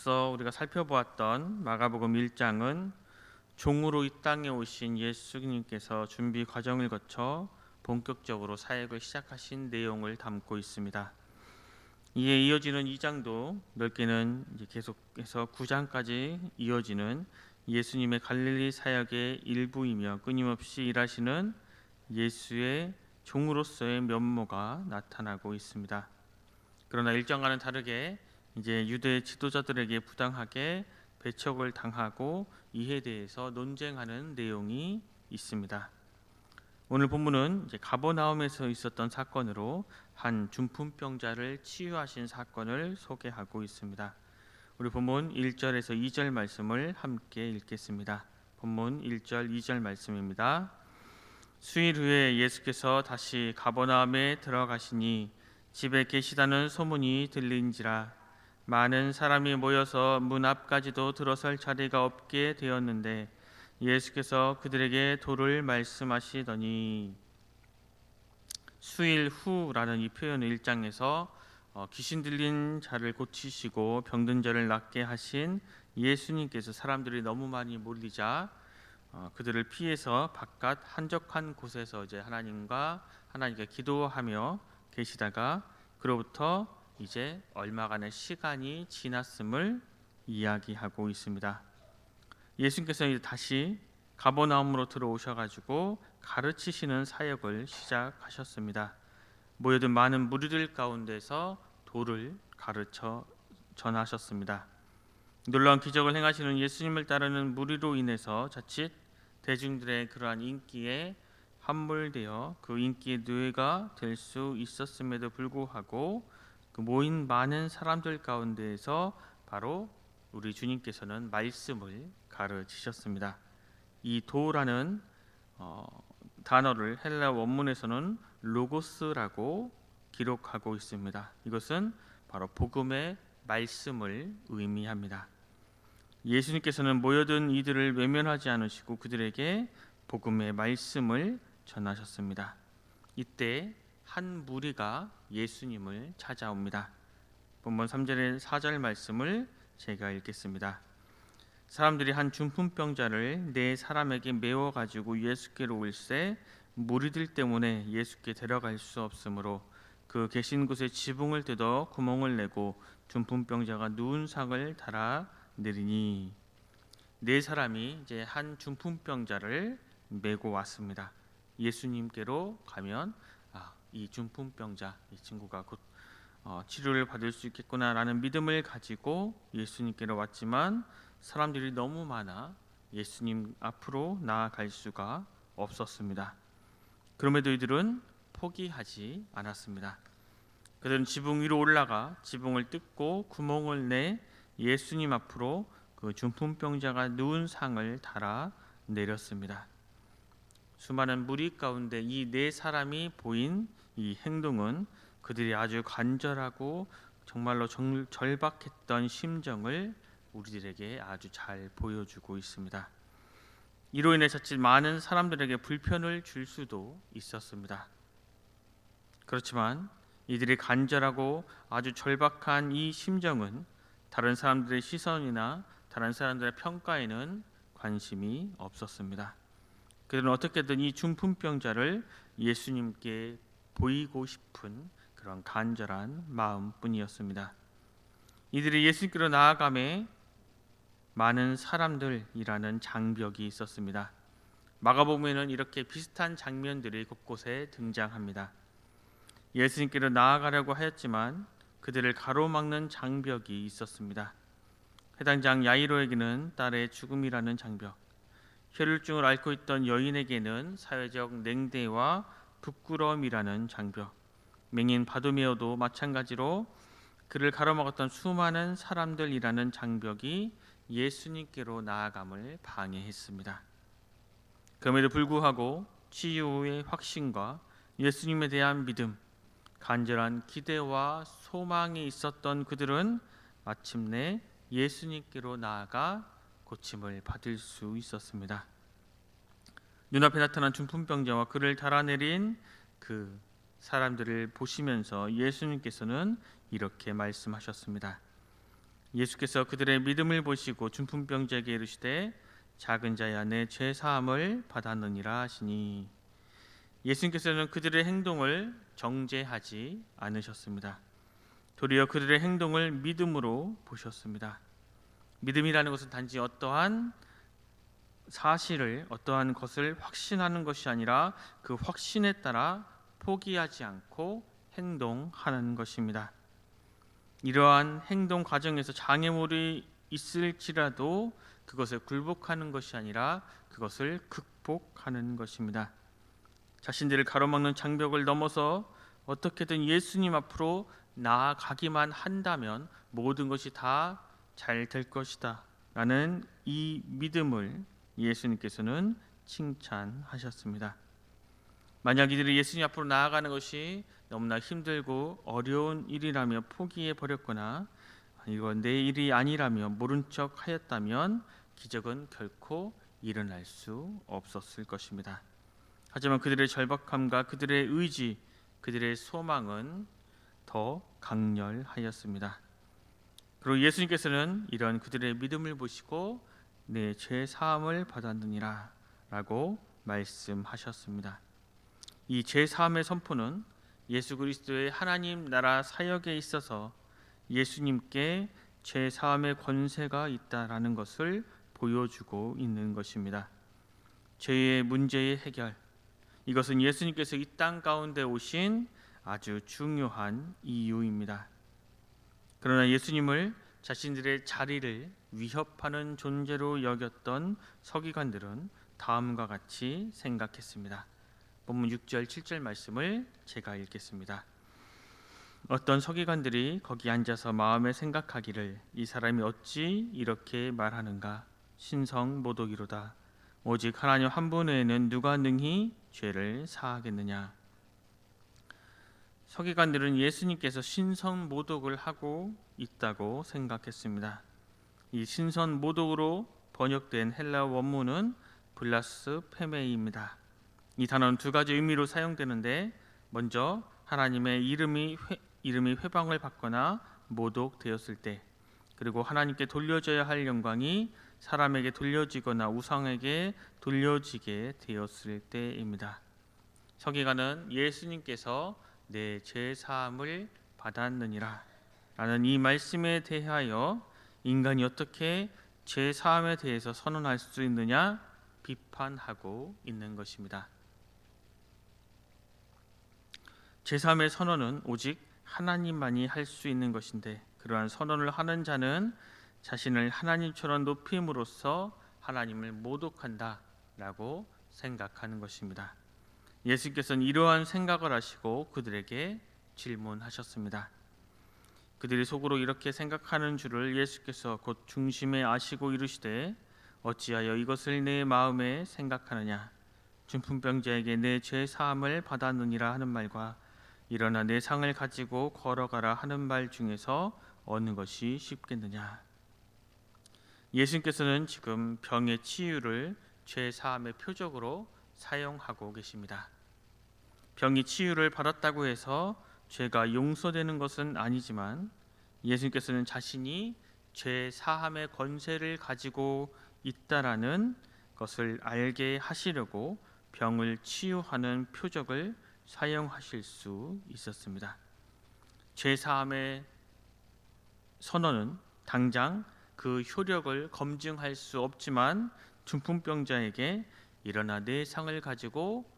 앞서 우리가 살펴보았던 마가복음 1장은 종으로 이 땅에 오신 예수님께서 준비 과정을 거쳐 본격적으로 사역을 시작하신 내용을 담고 있습니다. 이에 이어지는 2장도 넓게는 계속해서 9장까지 이어지는 예수님의 갈릴리 사역의 일부이며 끊임없이 일하시는 예수의 종으로서의 면모가 나타나고 있습니다. 그러나 일정과는 다르게 이제 유대 지도자들에게 부당하게 배척을 당하고 이에 대해서 논쟁하는 내용이 있습니다. 오늘 본문은 이제 가버나움에서 있었던 사건으로 한 중풍병자를 치유하신 사건을 소개하고 있습니다. 우리 본문 1절에서 2절 말씀을 함께 읽겠습니다. 본문 1절 2절 말씀입니다. 수일 후에 예수께서 다시 가버나움에 들어가시니 집에 계시다는 소문이 들린지라 많은 사람이 모여서 문 앞까지도 들어설 자리가 없게 되었는데 예수께서 그들에게 도를 말씀하시더니, 수일 후라는 이 표현을 1장에서 귀신 들린 자를 고치시고 병든 자를 낫게 하신 예수님께서 사람들이 너무 많이 몰리자 그들을 피해서 바깥 한적한 곳에서 이제 하나님께 기도하며 계시다가 그로부터 이제 얼마간의 시간이 지났음을 이야기하고 있습니다. 예수님께서 이제 다시 가버나움으로 들어오셔가지고 가르치시는 사역을 시작하셨습니다. 모여든 많은 무리들 가운데서 도를 가르쳐 전하셨습니다. 놀라운 기적을 행하시는 예수님을 따르는 무리로 인해서 자칫 대중들의 그러한 인기에 함몰되어 그 인기의 노예가 될 수 있었음에도 불구하고 그 모인 많은 사람들 가운데에서 바로 우리 주님께서는 말씀을 가르치셨습니다. 이 도라는 단어를 헬라 원문에서는 로고스라고 기록하고 있습니다. 이것은 바로 복음의 말씀을 의미합니다. 예수님께서는 모여든 이들을 외면하지 않으시고 그들에게 복음의 말씀을 전하셨습니다. 이때 한 무리가 예수님을 찾아옵니다. 본문 3절에 4절 말씀을 제가 읽겠습니다. 사람들이 한 중풍병자를 네 사람에게 메워 가지고 예수께로 올세 무리들 때문에 예수께 데려갈 수 없으므로 그 계신 곳에 지붕을 뜯어 구멍을 내고 중풍병자가 누운 상을 달아 내리니, 네 사람이 이제 한 중풍병자를 메고 왔습니다. 예수님께로 가면 이 중풍병자, 이 친구가 곧 치료를 받을 수 있겠구나라는 믿음을 가지고 예수님께로 왔지만 사람들이 너무 많아 예수님 앞으로 나아갈 수가 없었습니다. 그럼에도 이들은 포기하지 않았습니다. 그들은 지붕 위로 올라가 지붕을 뜯고 구멍을 내 예수님 앞으로 그 중풍병자가 누운 상을 달아 내렸습니다. 수많은 무리 가운데 이 네 사람이 보인 이 행동은 그들이 아주 간절하고 정말로 절박했던 심정을 우리들에게 아주 잘 보여주고 있습니다. 이로 인해 자칫 많은 사람들에게 불편을 줄 수도 있었습니다. 그렇지만 이들이 간절하고 아주 절박한 이 심정은 다른 사람들의 시선이나 다른 사람들의 평가에는 관심이 없었습니다. 그들은 어떻게든 이 중풍병자를 예수님께 보이고 싶은 그런 간절한 마음뿐이었습니다. 이들이 예수님께로 나아가매 많은 사람들이라는 장벽이 있었습니다. 마가복음에는 이렇게 비슷한 장면들이 곳곳에 등장합니다. 예수님께로 나아가려고 하였지만 그들을 가로막는 장벽이 있었습니다. 해당 장 야이로에게는 딸의 죽음이라는 장벽, 혈류증을 앓고 있던 여인에게는 사회적 냉대와 부끄러움이라는 장벽, 맹인 바도메오도 마찬가지로 그를 가로막았던 수많은 사람들이라는 장벽이 예수님께로 나아감을 방해했습니다. 그럼에도 불구하고 치유 후의 확신과 예수님에 대한 믿음, 간절한 기대와 소망이 있었던 그들은 마침내 예수님께로 나아가 고침을 받을 수 있었습니다. 눈앞에 나타난 중풍병자와 그를 달아내린 그 사람들을 보시면서 예수님께서는 이렇게 말씀하셨습니다. 예수께서 그들의 믿음을 보시고 중풍병자에게 이르시되 작은 자야 내 죄 사함을 받았느니라 하시니, 예수님께서는 그들의 행동을 정죄하지 않으셨습니다. 도리어 그들의 행동을 믿음으로 보셨습니다. 믿음이라는 것은 단지 어떠한 사실을, 어떠한 것을 확신하는 것이 아니라 그 확신에 따라 포기하지 않고 행동하는 것입니다. 이러한 행동 과정에서 장애물이 있을지라도 그것을 굴복하는 것이 아니라 그것을 극복하는 것입니다. 자신들을 가로막는 장벽을 넘어서 어떻게든 예수님 앞으로 나아가기만 한다면 모든 것이 다 잘 될 것이다 라는 이 믿음을 예수님께서는 칭찬하셨습니다. 만약 이들이 예수님 앞으로 나아가는 것이 너무나 힘들고 어려운 일이라며 포기해 버렸거나 이건 내 일이 아니라며 모른 척 하였다면 기적은 결코 일어날 수 없었을 것입니다. 하지만 그들의 절박함과 그들의 의지, 그들의 소망은 더 강렬하였습니다. 그리고 예수님께서는 이런 그들의 믿음을 보시고 내 죄 사함을 받았느니라 라고 말씀하셨습니다. 이 죄 사함의 선포는 예수 그리스도의 하나님 나라 사역에 있어서 예수님께 죄 사함의 권세가 있다라는 것을 보여주고 있는 것입니다. 죄의 문제의 해결, 이것은 예수님께서 이 땅 가운데 오신 아주 중요한 이유입니다. 그러나 예수님을 자신들의 자리를 위협하는 존재로 여겼던 서기관들은 다음과 같이 생각했습니다. 본문 6절 7절 말씀을 제가 읽겠습니다. 어떤 서기관들이 거기 앉아서 마음에 생각하기를 이 사람이 어찌 이렇게 말하는가, 신성모독이로다. 오직 하나님 한 분 외에는 누가 능히 죄를 사하겠느냐. 서기관들은 예수님께서 신성모독을 하고 있다고 생각했습니다. 이 신성모독으로 번역된 헬라어 원문은 블라스페메이입니다. 이 단어는 두 가지 의미로 사용되는데, 먼저 하나님의 이름이 회방을 받거나 모독되었을 때, 그리고 하나님께 돌려져야 할 영광이 사람에게 돌려지거나 우상에게 돌려지게 되었을 때입니다. 서기관은 예수님께서 내 죄 사함을 받았느니라 라는 이 말씀에 대하여 인간이 어떻게 죄 사함에 대해서 선언할 수 있느냐 비판하고 있는 것입니다. 죄 사함의 선언은 오직 하나님만이 할 수 있는 것인데, 그러한 선언을 하는 자는 자신을 하나님처럼 높임으로써 하나님을 모독한다라고 생각하는 것입니다. 예수께서는 이러한 생각을 하시고 그들에게 질문하셨습니다. 그들이 속으로 이렇게 생각하는 줄을 예수께서 곧 중심에 아시고 이르시되 어찌하여 이것을 내 마음에 생각하느냐. 중풍병자에게 내 죄 사함을 받았느니라 하는 말과 일어나 내 상을 가지고 걸어가라 하는 말 중에서 어느 것이 쉽겠느냐. 예수님께서는 지금 병의 치유를 죄 사함의 표적으로 사용하고 계십니다. 병이 치유를 받았다고 해서 죄가 용서되는 것은 아니지만 예수님께서는 자신이 죄 사함의 권세를 가지고 있다라는 것을 알게 하시려고 병을 치유하는 표적을 사용하실 수 있었습니다. 죄 사함의 선언은 당장 그 효력을 검증할 수 없지만 중풍병자에게 일어나 내 상을 가지고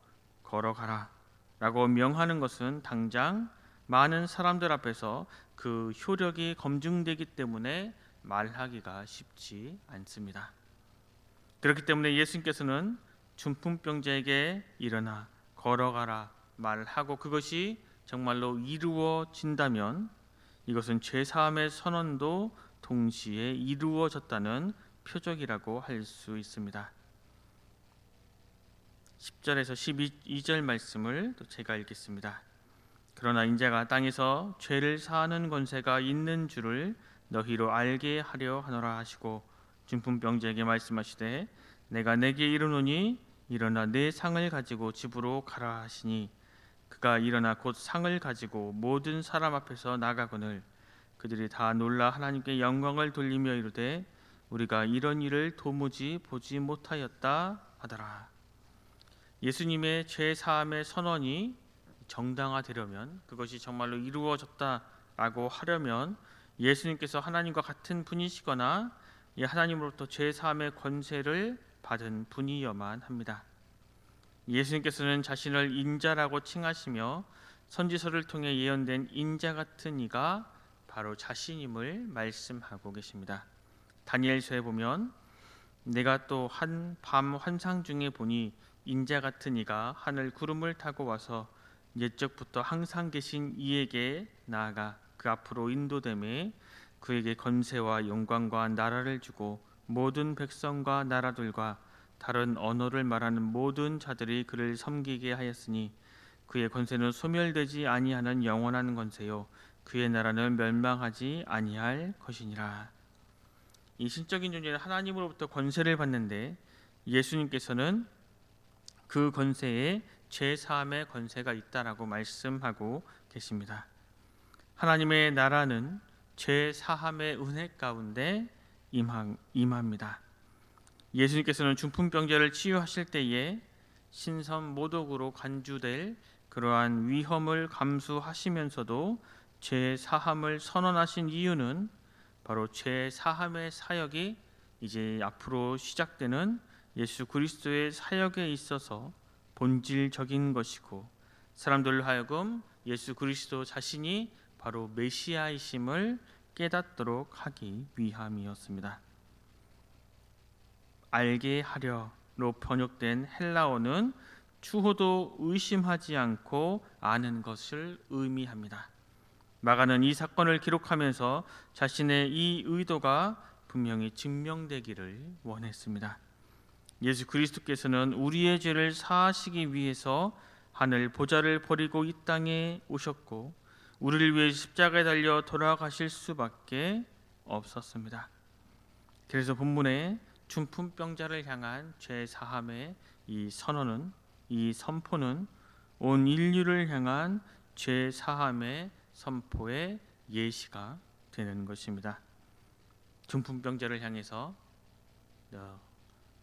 걸어가라 라고 명하는 것은 당장 많은 사람들 앞에서 그 효력이 검증되기 때문에 말하기가 쉽지 않습니다. 그렇기 때문에 예수님께서는 중풍병자에게 일어나 걸어가라 말하고 그것이 정말로 이루어진다면 이것은 죄사함의 선언도 동시에 이루어졌다는 표적이라고 할 수 있습니다. 10절에서 12절 말씀을 또 제가 읽겠습니다. 그러나 인자가 땅에서 죄를 사하는 권세가 있는 줄을 너희로 알게 하려 하노라 하시고 중풍병자에게 말씀하시되 내가 내게 이르노니 일어나 내 상을 가지고 집으로 가라 하시니 그가 일어나 곧 상을 가지고 모든 사람 앞에서 나가거늘 그들이 다 놀라 하나님께 영광을 돌리며 이르되 우리가 이런 일을 도무지 보지 못하였다 하더라. 예수님의 죄 사함의 선언이 정당화되려면, 그것이 정말로 이루어졌다라고 하려면 예수님께서 하나님과 같은 분이시거나 이 하나님으로부터 죄 사함의 권세를 받은 분이어야만 합니다. 예수님께서는 자신을 인자라고 칭하시며 선지서를 통해 예언된 인자 같은 이가 바로 자신임을 말씀하고 계십니다. 다니엘서에 보면 내가 또 한 밤 환상 중에 보니 인자 같은 이가 하늘 구름을 타고 와서 옛적부터 항상 계신 이에게 나아가 그 앞으로 인도됨에 그에게 권세와 영광과 나라를 주고 모든 백성과 나라들과 다른 언어를 말하는 모든 자들이 그를 섬기게 하였으니 그의 권세는 소멸되지 아니하는 영원한 권세요 그의 나라는 멸망하지 아니할 것이니라. 이 신적인 존재는 하나님으로부터 권세를 받는데 예수님께서는 그 권세에 죄 사함의 권세가 있다라고 말씀하고 계십니다. 하나님의 나라는 죄 사함의 은혜 가운데 임합니다. 예수님께서는 중풍병자를 치유하실 때에 신선 모독으로 간주될 그러한 위험을 감수하시면서도 죄 사함을 선언하신 이유는 바로 죄 사함의 사역이 이제 앞으로 시작되는 예수 그리스도의 사역에 있어서 본질적인 것이고 사람들로 하여금 예수 그리스도 자신이 바로 메시아이심을 깨닫도록 하기 위함이었습니다. 알게 하려로 번역된 헬라어는 추호도 의심하지 않고 아는 것을 의미합니다. 마가는 이 사건을 기록하면서 자신의 이 의도가 분명히 증명되기를 원했습니다. 예수 그리스도께서는 우리의 죄를 사하시기 위해서 하늘 보좌를 버리고 이 땅에 오셨고 우리를 위해 십자가에 달려 돌아가실 수밖에 없었습니다. 그래서 본문에 중풍병자를 향한 죄 사함의 이 선언은, 이 선포는 온 인류를 향한 죄 사함의 선포의 예시가 되는 것입니다. 중풍병자를 향해서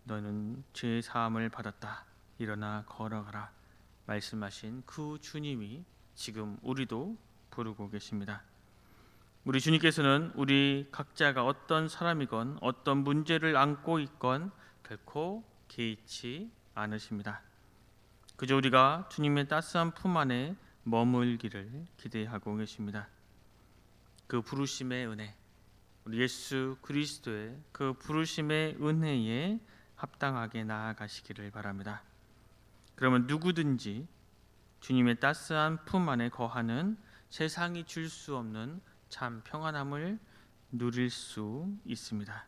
너는 죄 사함을 받았다. 일어나 걸어가라. 말씀하신 그 주님이 지금 우리도 부르고 계십니다. 우리 주님께서는 우리 각자가 어떤 사람이건 어떤 문제를 안고 있건 결코 개의치 않으십니다. 그저 우리가 주님의 따스한 품 안에 머물기를 기대하고 계십니다. 그 부르심의 은혜, 우리 예수 그리스도의 그 부르심의 은혜에 합당하게 나아가시기를 바랍니다. 그러면 누구든지 주님의 따스한 품 안에 거하는 세상이 줄 수 없는 참 평안함을 누릴 수 있습니다.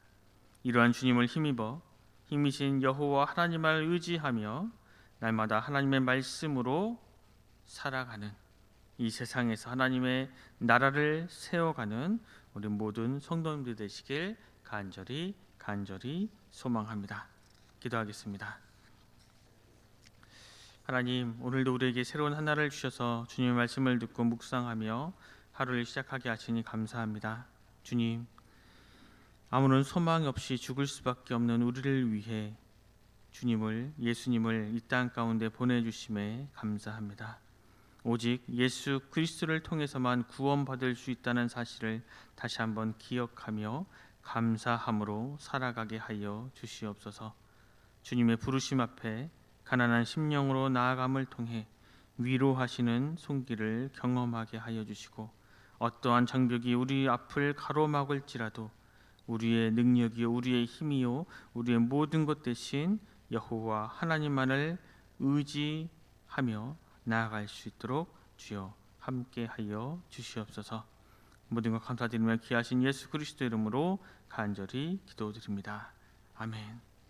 이러한 주님을 힘입어 힘이신 여호와 하나님을 의지하며 날마다 하나님의 말씀으로 살아가는 이 세상에서 하나님의 나라를 세워가는 우리 모든 성도님들 되시길 간절히 소망합니다. 기도하겠습니다. 하나님, 오늘도 우리에게 새로운 하나를 주셔서 주님의 말씀을 듣고 묵상하며 하루를 시작하게 하시니 감사합니다. 주님, 아무런 소망 없이 죽을 수밖에 없는 우리를 위해 예수님을 이 땅 가운데 보내주심에 감사합니다. 오직 예수 그리스도를 통해서만 구원받을 수 있다는 사실을 다시 한번 기억하며 감사함으로 살아가게 하여 주시옵소서. 주님의 부르심 앞에 가난한 심령으로 나아감을 통해 위로하시는 손길을 경험하게 하여 주시고 어떠한 장벽이 우리 앞을 가로막을지라도 우리의 능력이요 우리의 힘이요 우리의 모든 것 대신 여호와 하나님만을 의지하며 나아갈 수 있도록 주여 함께하여 주시옵소서. 모든 것 감사드리며 귀하신 예수 그리스도 이름으로 간절히 기도드립니다. 아멘.